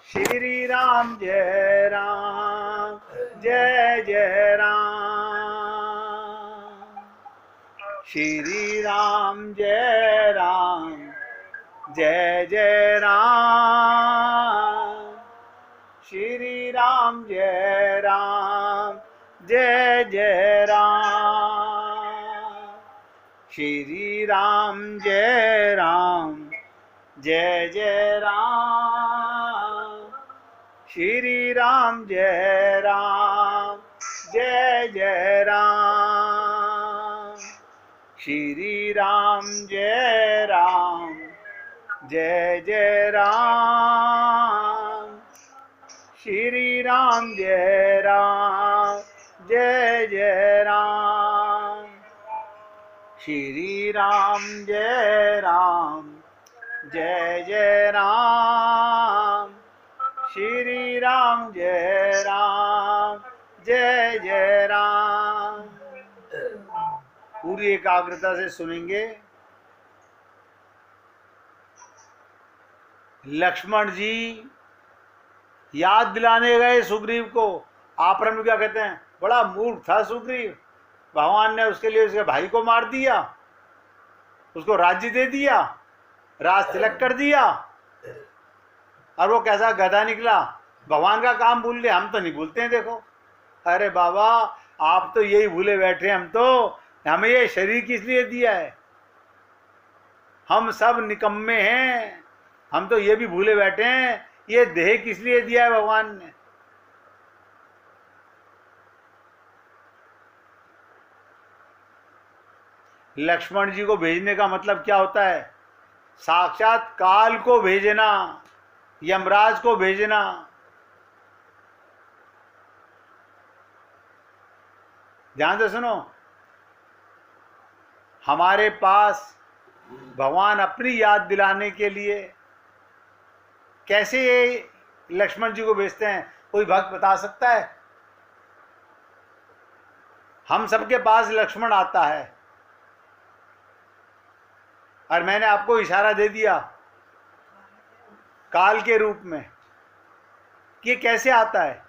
श्री राम जय राम जय जय राम। श्री राम जय राम जय जय राम। श्री राम जय राम जय जय राम। श्री राम जय राम जय जय राम। श्री राम जय राम जय जय राम। श्री राम जय राम जय जय राम। श्री राम जय राम जय जय राम। श्री राम जय राम जय जय राम। श्री राम जय राम जय जय राम। पूरी एकाग्रता से सुनेंगे। लक्ष्मण जी याद दिलाने गए सुग्रीव को। आपरम क्या कहते हैं, बड़ा मूर्ख था सुग्रीव, भगवान ने उसके लिए उसके भाई को मार दिया, उसको राज्य दे दिया, राज तिलक कर दिया, और वो कैसा गधा निकला, भगवान का काम भूल लिया। हम तो नहीं भूलते हैं, देखो। अरे बाबा, आप तो यही भूले बैठे, हम तो, हमें ये शरीर किस लिए दिया है, हम सब निकम्मे हैं। हम तो ये भी भूले बैठे हैं, ये देह किस लिए दिया है भगवान ने। लक्ष्मण जी को भेजने का मतलब क्या होता है, साक्षात काल को भेजना, यमराज को भेजना। ध्यान से सुनो, हमारे पास भगवान अपनी याद दिलाने के लिए कैसे लक्ष्मण जी को भेजते हैं, कोई भक्त बता सकता है? हम सबके पास लक्ष्मण आता है, और मैंने आपको इशारा दे दिया काल के रूप में कि कैसे आता है।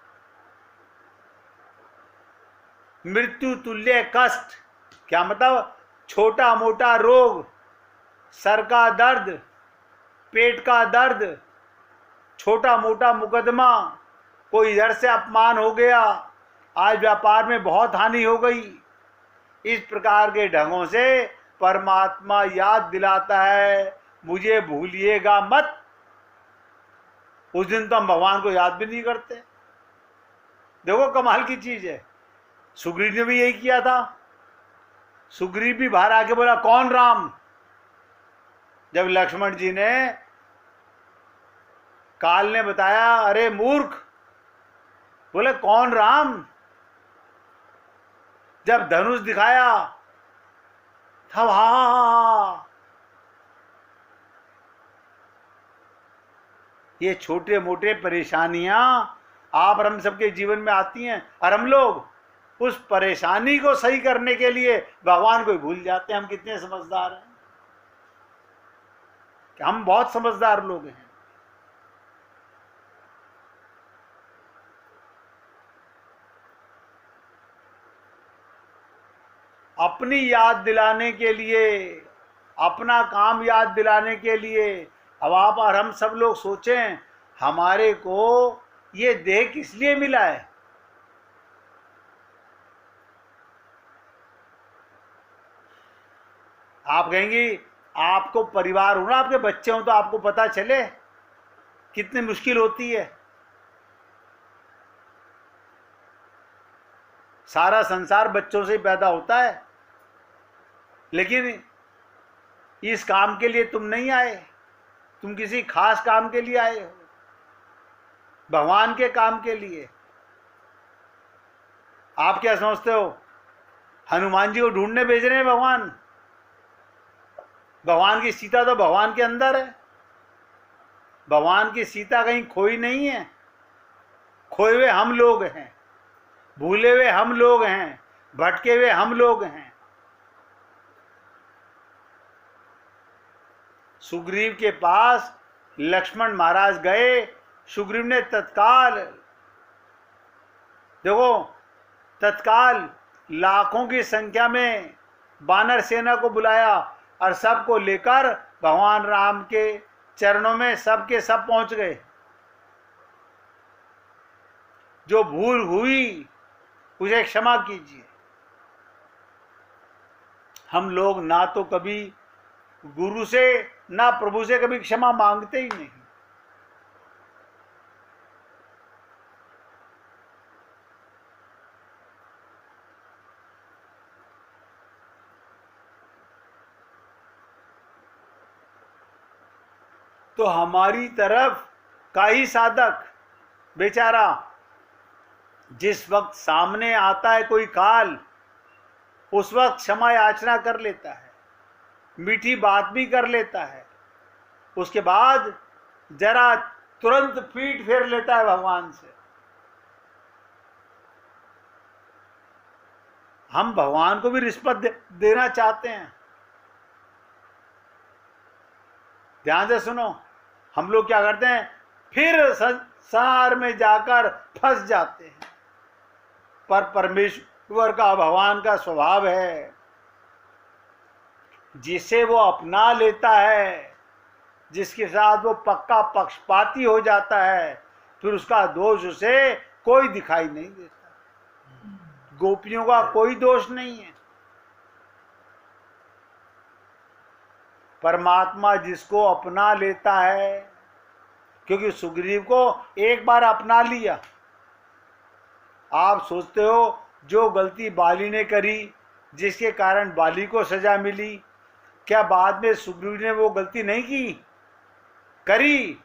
मृत्यु तुल्य कष्ट, क्या मतलब, छोटा मोटा रोग, सर का दर्द, पेट का दर्द, छोटा मोटा मुकदमा, कोई इधर से अपमान हो गया, आज व्यापार में बहुत हानि हो गई, इस प्रकार के ढंगों से परमात्मा याद दिलाता है, मुझे भूलिएगा मत। उस दिन तो हम भगवान को याद भी नहीं करते। देखो कमाल की चीज है, सुग्रीव ने भी यही किया था। सुग्रीव भी बाहर आके बोला, कौन राम? जब लक्ष्मण जी ने, काल ने बताया, अरे मूर्ख, बोले कौन राम? जब धनुष दिखाया तब हा, ये छोटे मोटे परेशानियां आप और हम सबके जीवन में आती हैं, और हम लोग उस परेशानी को सही करने के लिए भगवान को भूल जाते हैं। हम कितने समझदार हैं, हम बहुत समझदार लोग हैं। अपनी याद दिलाने के लिए, अपना काम याद दिलाने के लिए, अब आप और हम सब लोग सोचें, हमारे को ये देह किस लिए मिला है? आप कहेंगी, आपको परिवार हो ना, आपके बच्चे हों, तो आपको पता चले कितनी मुश्किल होती है। सारा संसार बच्चों से ही पैदा होता है, लेकिन इस काम के लिए तुम नहीं आए, तुम किसी खास काम के लिए आए हो, भगवान के काम के लिए। आप क्या समझते हो, हनुमान जी को ढूंढने भेज रहे हैं भगवान? भगवान की सीता तो भगवान के अंदर है, भगवान की सीता कहीं खोई नहीं है। खोए हुए हम लोग हैं, भूले हुए हम लोग हैं, भटके हुए हम लोग हैं। सुग्रीव के पास लक्ष्मण महाराज गए, सुग्रीव ने तत्काल, देखो, तत्काल लाखों की संख्या में वानर सेना को बुलाया और सबको लेकर भगवान राम के चरणों में सबके सब पहुंच गए। जो भूल हुई उसे क्षमा कीजिए। हम लोग ना तो कभी गुरु से ना प्रभु से कभी क्षमा मांगते ही नहीं। तो हमारी तरफ का ही साधक बेचारा जिस वक्त सामने आता है कोई काल, उस वक्त क्षमा याचना कर लेता है, मीठी बात भी कर लेता है, उसके बाद जरा तुरंत पीठ फेर लेता है भगवान से। हम भगवान को भी रिश्वत देना चाहते हैं। ध्यान से सुनो, हम लोग क्या करते हैं, फिर संसार में जाकर फंस जाते हैं। पर परमेश्वर का, भगवान का स्वभाव है, जिसे वो अपना लेता है, जिसके साथ वो पक्का पक्षपाती हो जाता है, फिर उसका दोष उसे कोई दिखाई नहीं देता। गोपियों का कोई दोष नहीं है। परमात्मा जिसको अपना लेता है, क्योंकि सुग्रीव को एक बार अपना लिया। आप सोचते हो जो गलती बाली ने करी, जिसके कारण बाली को सजा मिली, क्या बाद में सुग्रीव ने वो गलती नहीं की? करी,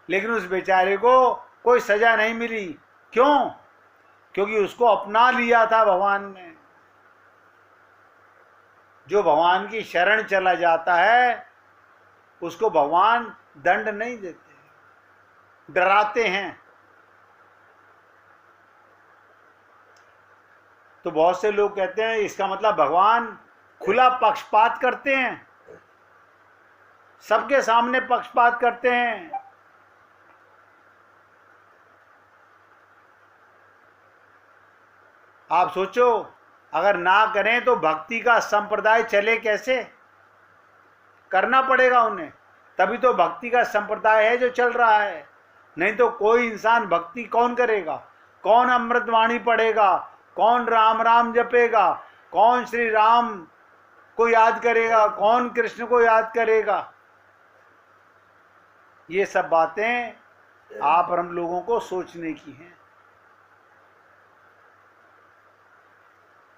लेकिन उस बेचारे को कोई सजा नहीं मिली। क्यों? क्योंकि उसको अपना लिया था भगवान ने। जो भगवान की शरण चला जाता है उसको भगवान दंड नहीं देते, डराते हैं। तो बहुत से लोग कहते हैं इसका मतलब भगवान खुला पक्षपात करते हैं, सबके सामने पक्षपात करते हैं। आप सोचो, अगर ना करें तो भक्ति का संप्रदाय चले कैसे? करना पड़ेगा उन्हें, तभी तो भक्ति का संप्रदाय है जो चल रहा है। नहीं तो कोई इंसान भक्ति कौन करेगा? कौन अमृतवाणी पढ़ेगा? कौन राम राम जपेगा? कौन श्री राम को याद करेगा? कौन कृष्ण को याद करेगा? ये सब बातें आप और हम लोगों को सोचने की हैं।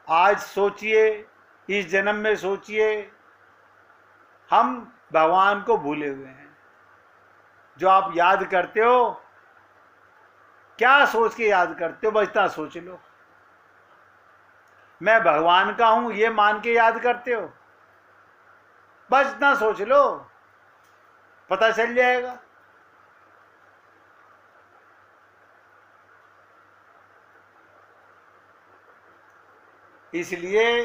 आज सोचिए, इस जन्म में सोचिए, हम भगवान को भूले हुए हैं। जो आप याद करते हो, क्या सोच के याद करते हो? बस इतना सोच लो, मैं भगवान का हूं ये मान के याद करते हो? बस इतना सोच लो, पता चल जाएगा। इसलिए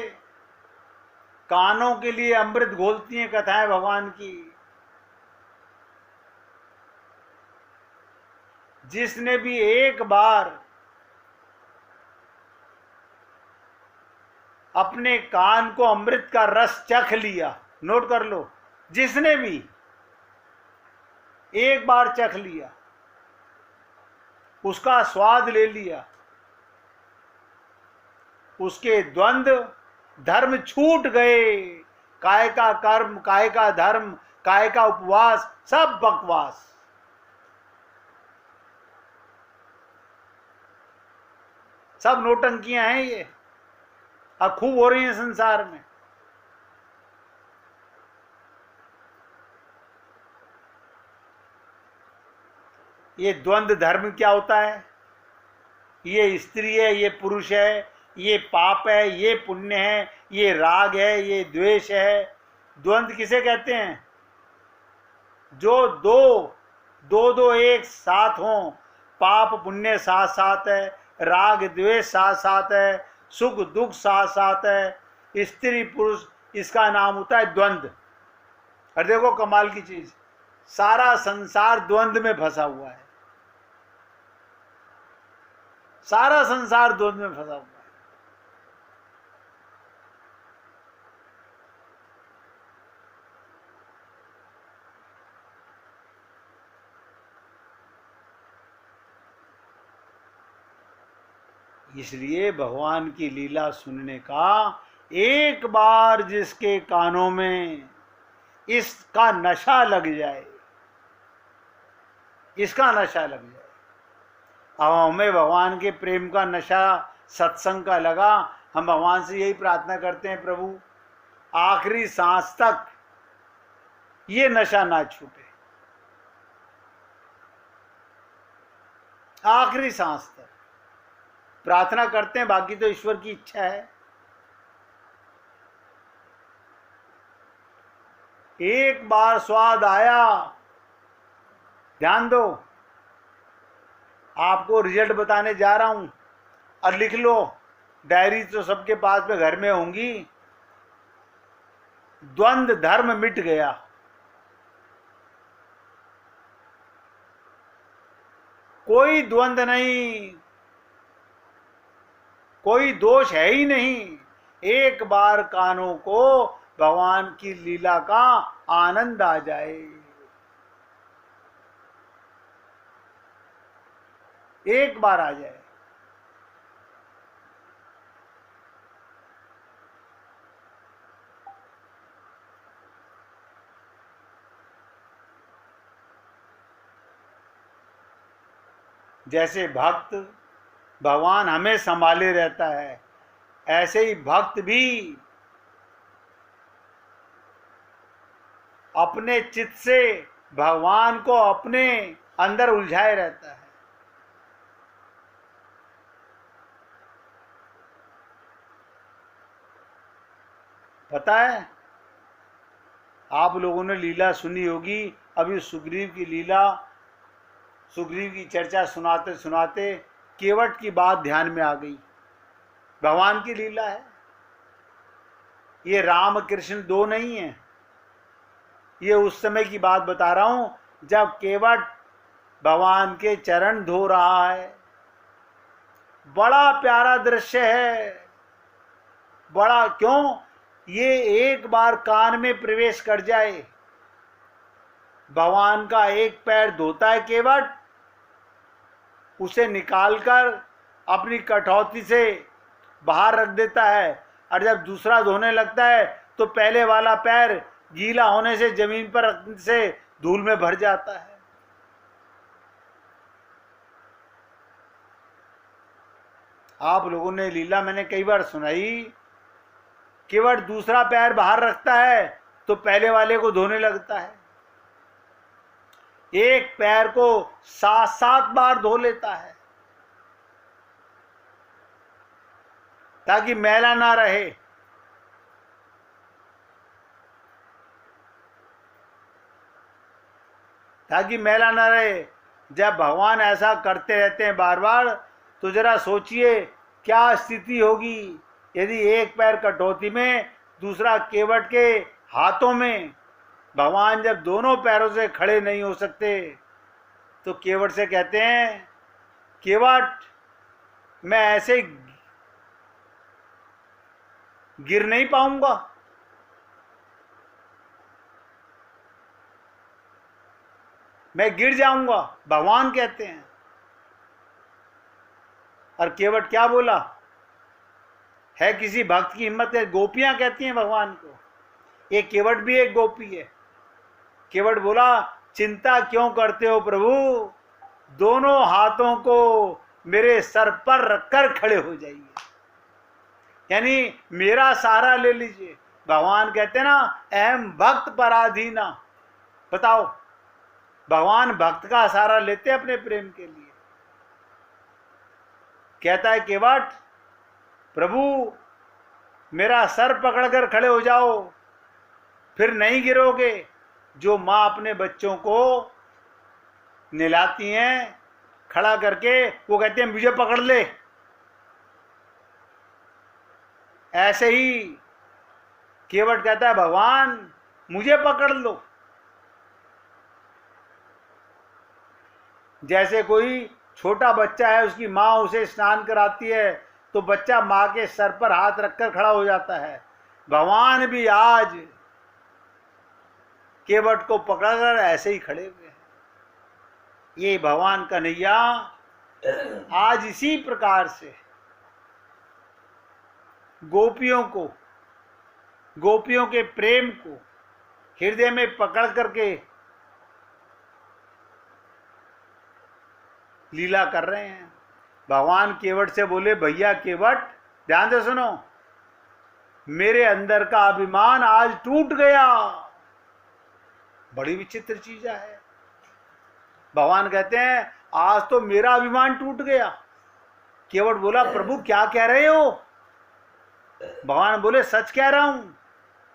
कानों के लिए अमृत घोलती हैं कथाएं भगवान की। जिसने भी एक बार अपने कान को अमृत का रस चख लिया, नोट कर लो, जिसने भी एक बार चख लिया, उसका स्वाद ले लिया, उसके द्वंद्व धर्म छूट गए। काय का कर्म, काय का धर्म, काय का उपवास, सब बकवास। सब नौटंकियां हैं ये, अब खूब हो रही हैं संसार में। ये द्वंद्व धर्म क्या होता है? ये स्त्री है, ये पुरुष है, ये पाप है, ये पुण्य है, ये राग है, ये द्वेष है। द्वंद्व किसे कहते हैं? जो दो एक साथ हों, पाप पुण्य साथ साथ है, राग द्वेष साथ साथ है, सुख दुख साथ साथ है, स्त्री पुरुष, इसका नाम होता है द्वंद्व। और देखो कमाल की चीज, सारा संसार द्वंद्व में फंसा हुआ है। सारा संसार द्वंद में फंसा हुआ है। इसलिए भगवान की लीला सुनने का एक बार जिसके कानों में इसका नशा लग जाए, इसका नशा लग जाए। अब हमें भगवान के प्रेम का नशा सत्संग का लगा, हम भगवान से यही प्रार्थना करते हैं, प्रभु आखिरी सांस तक ये नशा ना छूटे, आखिरी सांस तक प्रार्थना करते हैं, बाकी तो ईश्वर की इच्छा है। एक बार स्वाद आया, ध्यान दो, आपको रिजल्ट बताने जा रहा हूं और लिख लो, डायरी तो सबके पास में घर में होंगी। द्वंद्व धर्म मिट गया, कोई द्वंद्व नहीं, कोई दोष है ही नहीं। एक बार कानों को भगवान की लीला का आनंद आ जाए, एक बार आ जाए। जैसे भक्त भगवान हमें संभाले रहता है, ऐसे ही भक्त भी अपने चित्त से भगवान को अपने अंदर उलझाए रहता है। पता है, आप लोगों ने लीला सुनी होगी, अभी सुग्रीव की लीला, सुग्रीव की चर्चा सुनाते सुनाते केवट की बात ध्यान में आ गई। भगवान की लीला है, ये राम कृष्ण दो नहीं है, ये उस समय की बात बता रहा हूं जब केवट भगवान के चरण धो रहा है। बड़ा प्यारा दृश्य है, बड़ा, क्यों, ये एक बार कान में प्रवेश कर जाए। भगवान का एक पैर धोता है केवट, उसे निकालकर अपनी कठौती से बाहर रख देता है, और जब दूसरा धोने लगता है तो पहले वाला पैर गीला होने से जमीन पर रखने से धूल में भर जाता है। आप लोगों ने लीला मैंने कई बार सुनाई, केवट दूसरा पैर बाहर रखता है तो पहले वाले को धोने लगता है, एक पैर को 7-7 बार धो लेता है ताकि मैला ना रहे। ताकि मैला ना रहे। जब भगवान ऐसा करते रहते हैं बार बार, तो जरा सोचिए क्या स्थिति होगी यदि एक पैर कटौती में, दूसरा केवट के हाथों में। भगवान जब दोनों पैरों से खड़े नहीं हो सकते तो केवट से कहते हैं, केवट मैं ऐसे गिर नहीं पाऊंगा, मैं गिर जाऊंगा, भगवान कहते हैं। और केवट क्या बोला, है किसी भक्त की हिम्मत है, गोपियां कहती हैं भगवान को, ये केवट भी एक गोपी है। केवट बोला, चिंता क्यों करते हो प्रभु, दोनों हाथों को मेरे सर पर रखकर खड़े हो जाइए, यानी मेरा सहारा ले लीजिए। भगवान कहते हैं ना, अहम भक्त पराधीना। बताओ, भगवान भक्त का सहारा लेते हैं अपने प्रेम के लिए। कहता है केवट, प्रभु मेरा सर पकड़कर खड़े हो जाओ, फिर नहीं गिरोगे। जो माँ अपने बच्चों को नहलाती हैं खड़ा करके, वो कहते हैं मुझे पकड़ ले, ऐसे ही केवट कहता है भगवान मुझे पकड़ लो। जैसे कोई छोटा बच्चा है, उसकी माँ उसे स्नान कराती है तो बच्चा माँ के सर पर हाथ रखकर खड़ा हो जाता है। भगवान भी आज केवट को पकड़कर ऐसे ही खड़े हुए हैं। ये भगवान कन्हैया आज इसी प्रकार से गोपियों के प्रेम को हृदय में पकड़ करके लीला कर रहे हैं। भगवान केवट से बोले, भैया केवट ध्यान से सुनो, मेरे अंदर का अभिमान आज टूट गया। बड़ी विचित्र चीज है। भगवान कहते हैं आज तो मेरा अभिमान टूट गया। केवट बोला, प्रभु क्या कह रहे हो? भगवान बोले, सच कह रहा हूं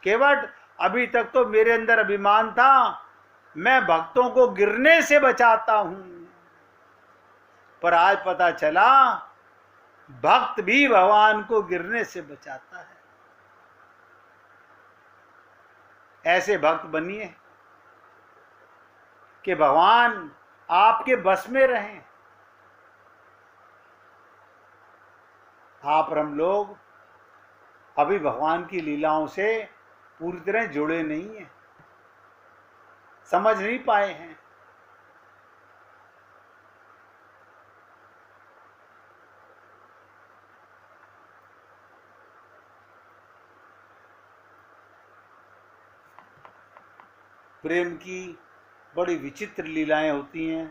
केवट, अभी तक तो मेरे अंदर अभिमान था, मैं भक्तों को गिरने से बचाता हूं, पर आज पता चला भक्त भी भगवान को गिरने से बचाता है। ऐसे भक्त बनिए कि भगवान आपके बस में रहें। आप और हम लोग अभी भगवान की लीलाओं से पूरी तरह जुड़े नहीं हैं, समझ नहीं पाए हैं। प्रेम की बड़ी विचित्र लीलाएं होती हैं।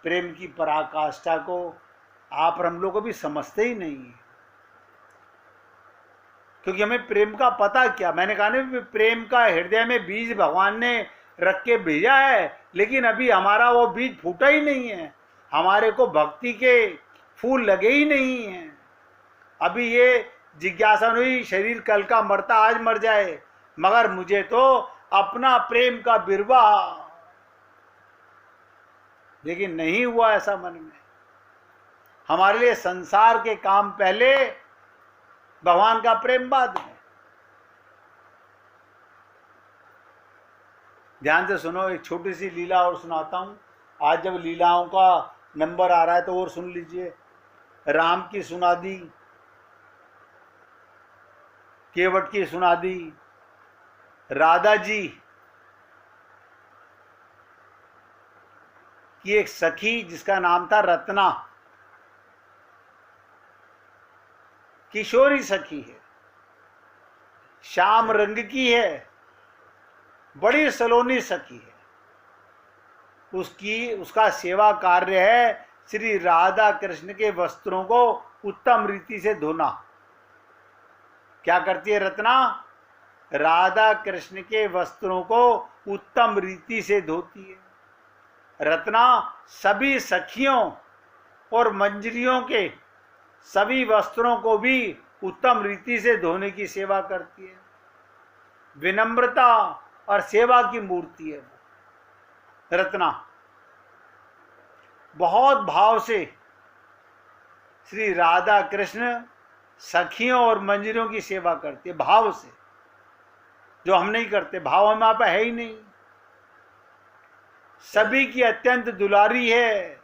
प्रेम की पराकाष्ठा को आप और हम लोग भी समझते ही नहीं है, क्योंकि हमें प्रेम का पता क्या। मैंने कहा ना, प्रेम का हृदय में बीज भगवान ने रख के भेजा है, लेकिन अभी हमारा वो बीज फूटा ही नहीं है, हमारे को भक्ति के फूल लगे ही नहीं हैं। अभी ये जिज्ञासा हुई, शरीर कल का मरता आज मर जाए, मगर मुझे तो अपना प्रेम का बिरवा, लेकिन नहीं हुआ ऐसा मन में। हमारे लिए संसार के काम पहले, भगवान का प्रेम बाद में। ध्यान से सुनो, एक छोटी सी लीला और सुनाता हूं। आज जब लीलाओं का नंबर आ रहा है तो और सुन लीजिए। राम की सुना दी, केवट की सुना दी, राधा जी की एक सखी जिसका नाम था रत्ना, किशोरी सखी है, श्याम रंग की है, बड़ी सलोनी सखी है। उसका सेवा कार्य है श्री राधा कृष्ण के वस्त्रों को उत्तम रीति से धोना। क्या करती है रत्ना? राधा कृष्ण के वस्त्रों को उत्तम रीति से धोती है। रत्ना सभी सखियों और मंजरियों के सभी वस्त्रों को भी उत्तम रीति से धोने की सेवा करती है। विनम्रता और सेवा की मूर्ति है वो रत्ना। बहुत भाव से श्री राधा कृष्ण सखियों और मंजरियों की सेवा करती है, भाव से, जो हम नहीं करते। भाव हमारे पे है ही नहीं। सभी की अत्यंत दुलारी है,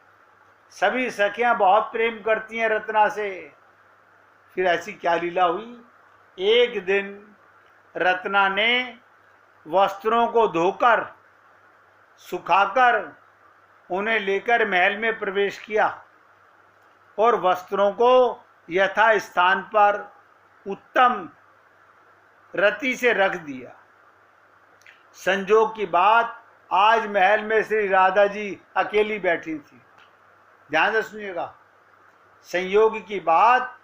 सभी सखियां बहुत प्रेम करती हैं रत्ना से। फिर ऐसी क्या लीला हुई, एक दिन रत्ना ने वस्त्रों को धोकर सुखाकर उन्हें लेकर महल में प्रवेश किया और वस्त्रों को यथा स्थान पर उत्तम रति से रख दिया। संजोग की बात, आज महल में श्री राधा जी अकेली बैठी थी। ध्यान से सुनिएगा, संयोग की बात,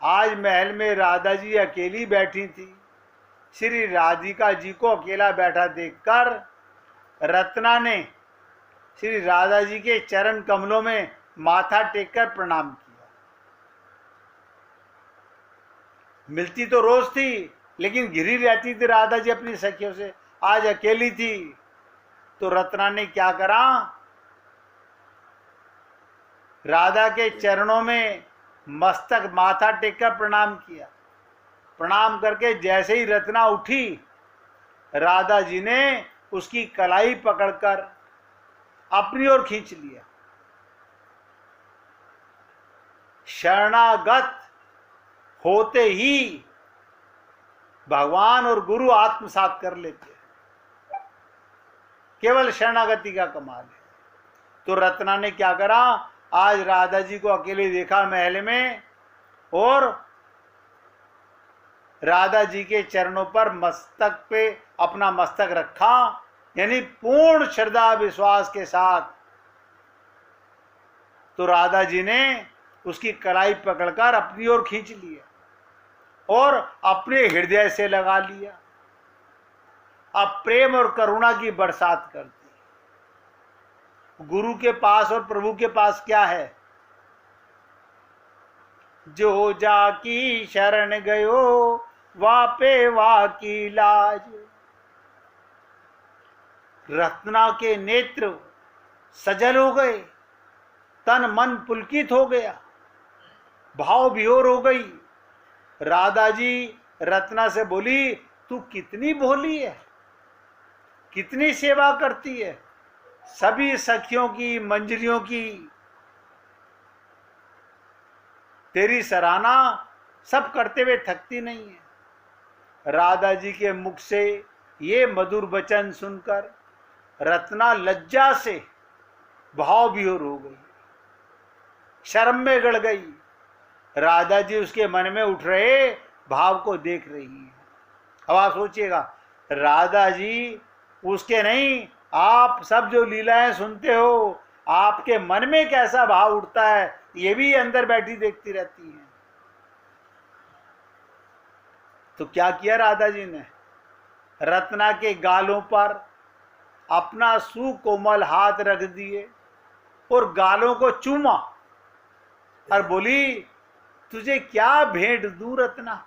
आज महल में राधा जी अकेली बैठी थी। श्री राधिका जी को अकेला बैठा देखकर रत्ना ने श्री राधा जी के चरण कमलों में माथा टेककर प्रणाम किया। मिलती तो रोज थी, लेकिन घिरी रहती थी राधा जी अपनी सखियों से। आज अकेली थी तो रत्ना ने क्या करा, राधा के चरणों में मस्तक माथा टेककर प्रणाम किया। प्रणाम करके जैसे ही रत्ना उठी, राधा जी ने उसकी कलाई पकड़कर अपनी ओर खींच लिया। शरणागत होते ही भगवान और गुरु आत्मसात कर लेते हैं। केवल शरणागति का कमाल है। तो रत्ना ने क्या करा, आज राधा जी को अकेले देखा महल में और राधा जी के चरणों पर मस्तक पे अपना मस्तक रखा, यानी पूर्ण श्रद्धा विश्वास के साथ। तो राधा जी ने उसकी कलाई पकड़कर अपनी ओर खींच लिया और अपने हृदय से लगा लिया। अब प्रेम और करुणा की बरसात करती। गुरु के पास और प्रभु के पास क्या है? जो जाकी शरण गयो वापे वाकी लाज। रत्ना के नेत्र सजल हो गए, तन मन पुलकित हो गया, भाव विहोर हो गई। राधा जी रत्ना से बोली, तू कितनी भोली है, कितनी सेवा करती है, सभी सखियों की मंजरियों की तेरी सराहना सब करते हुए थकती नहीं है। राधा जी के मुख से ये मधुर वचन सुनकर रत्ना लज्जा से भाव विहोर हो गई, शर्म में गड़ गई। राधा जी उसके मन में उठ रहे भाव को देख रही है। अब आप सोचिएगा, राधा जी उसके नहीं, आप सब जो लीलाएं सुनते हो, आपके मन में कैसा भाव उठता है, ये भी अंदर बैठी देखती रहती हैं। तो क्या किया राधा जी ने? रत्ना के गालों पर अपना सुकोमल हाथ रख दिए और गालों को चूमा और बोली, तुझे क्या भेंट दूं रत्ना?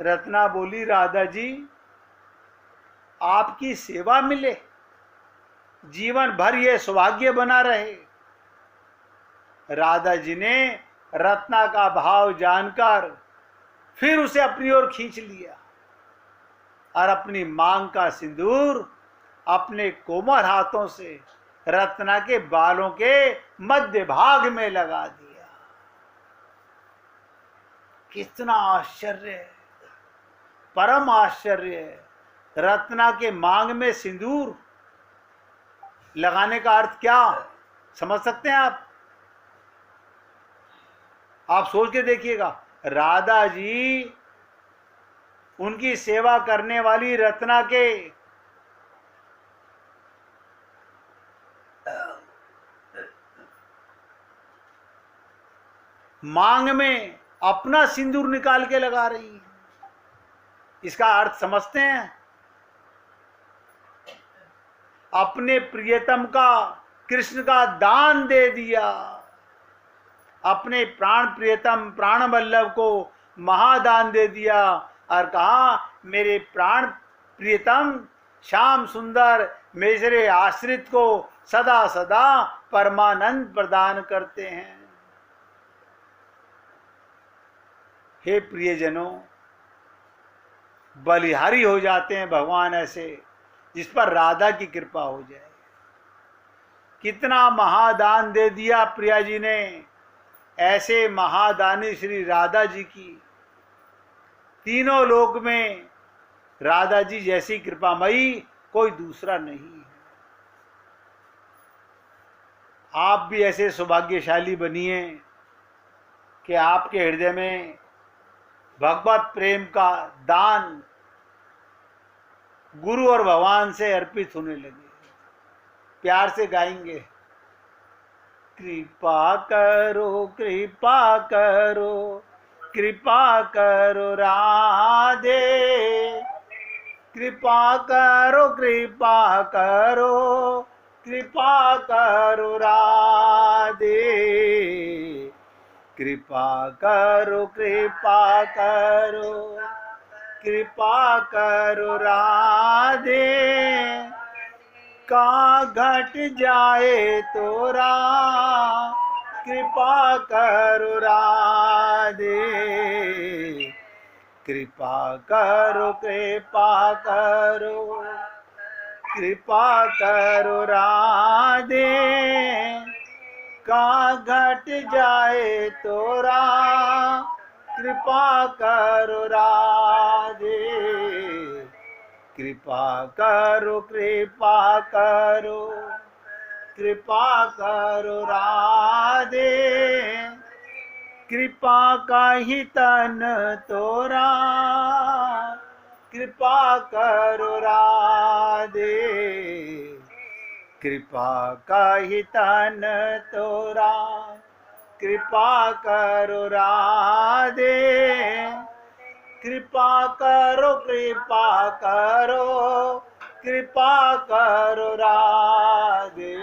रत्ना बोली, राधा जी आपकी सेवा मिले, जीवन भर ये सौभाग्य बना रहे। राधा जी ने रत्ना का भाव जानकर फिर उसे अपनी ओर खींच लिया और अपनी मांग का सिंदूर अपने कोमल हाथों से रत्ना के बालों के मध्य भाग में लगा दिया। कितना आश्चर्य, परम आश्चर्य। रत्ना के मांग में सिंदूर लगाने का अर्थ क्या समझ सकते हैं आप? आप सोच के देखिएगा। राधा जी उनकी सेवा करने वाली रत्ना के मांग में अपना सिंदूर निकाल के लगा रही है। इसका अर्थ समझते हैं? अपने प्रियतम का, कृष्ण का दान दे दिया। अपने प्राण प्रियतम प्राण वल्लभ को महादान दे दिया और कहा, मेरे प्राण प्रियतम श्याम सुंदर मेरे आश्रित को सदा सदा परमानंद प्रदान करते हैं। हे प्रियजनों, बलिहारी हो जाते हैं भगवान ऐसे जिस पर राधा की कृपा हो जाए। कितना महादान दे दिया प्रिया जी ने। ऐसे महादानी श्री राधा जी की तीनों लोक में राधा जी जैसी कृपामयी कोई दूसरा नहीं है। आप भी ऐसे सौभाग्यशाली बनिए कि आपके हृदय में भगवत प्रेम का दान गुरु और भगवान से अर्पित होने लगे। प्यार से गाएंगे, कृपा करो कृपा करो कृपा करो राधे, कृपा करो कृपा करो कृपा करो राधे, कृपा करो कृपा करो कृपा करो राधे, का घट जाए तोरा कृपा करो राधे, कृपा करो कृपा करो कृपा करो राधे, कहाँ घट जाए तो कृपा करो राधे, कृपा करो कृपा करो कृपा करो राधे, कृपा का ही तन तोरा, कृपा करो राधे, कृपा का ही तन तोरा, कृपा करो राधे, कृपा करो कृपा करो कृपा करो राधे,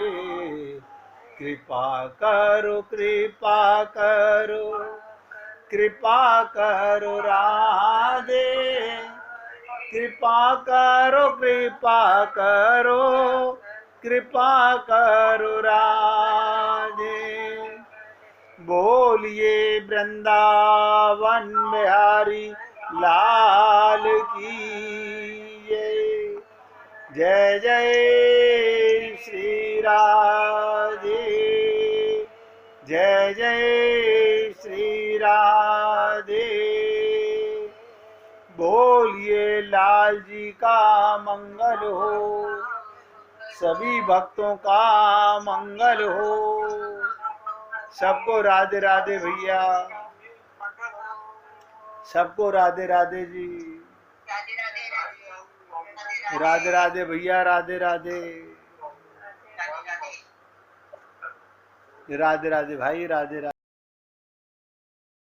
कृपा करो कृपा करो कृपा करो राधे, कृपा करो कृपा करो कृपा करो राधे। बोलिए वृंदावन बिहारी लाल की जय जय श्री राधे, जय जय श्री राधे। बोलिए लाल जी का मंगल हो, सभी भक्तों का मंगल हो। सबको राधे राधे भैया, सबको राधे राधे जी, राधे राधे भैया, राधे राधे, राधे राधे भाई, राधे राधे।